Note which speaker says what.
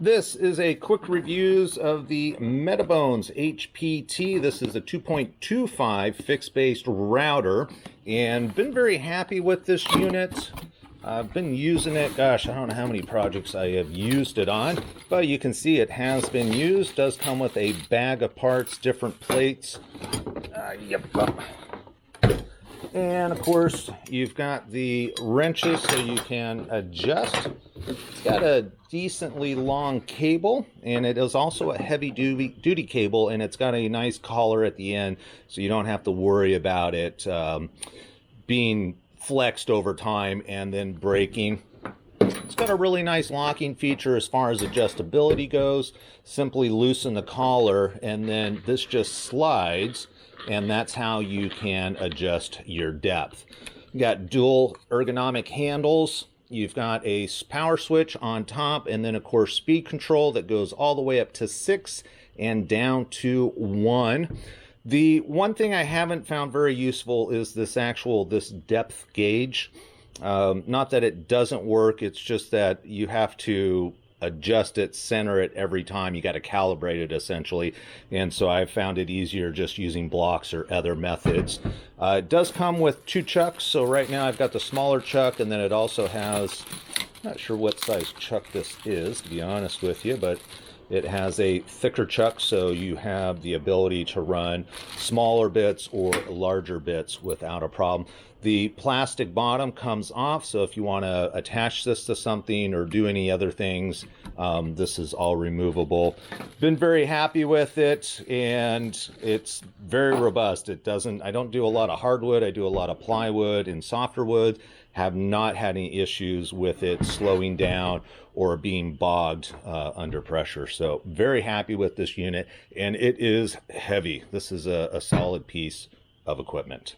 Speaker 1: This is a quick reviews of the Metabones HPT. This is a 2.25 fixed-based router, and been very happy with this unit. I've been using it, gosh, I don't know how many projects I have used it on, but you can see it has been used. Does come with a bag of parts, different plates. And of course, you've got the wrenches so you can adjust. It's got a decently long cable, and it is also a heavy duty cable, and it's got a nice collar at the end, so you don't have to worry about it being flexed over time and then breaking. It's got a really nice locking feature as far as adjustability goes. Simply loosen the collar, and then this just slides, and that's how you can adjust your depth. You got dual ergonomic handles. You've got a power switch on top, and then of course speed control that goes all the way up to 6 and down to 1. The one thing I haven't found very useful is this depth gauge. Not that it doesn't work, it's just that you have to adjust it, center it every time. You got to calibrate it essentially, and so I've found it easier just using blocks or other methods. It does come with 2 chucks, so right now I've got the smaller chuck, and then it also has, not sure what size chuck this is to be honest with you, but it has a thicker chuck, so you have the ability to run smaller bits or larger bits without a problem. The plastic bottom comes off, so if you want to attach this to something or do any other things, this is all removable. Been very happy with it, and it's very robust. I don't do a lot of hardwood, I do a lot of plywood and softer wood. Have not had any issues with it slowing down or being bogged under pressure. So very happy with this unit, and it is heavy. This is a solid piece of equipment.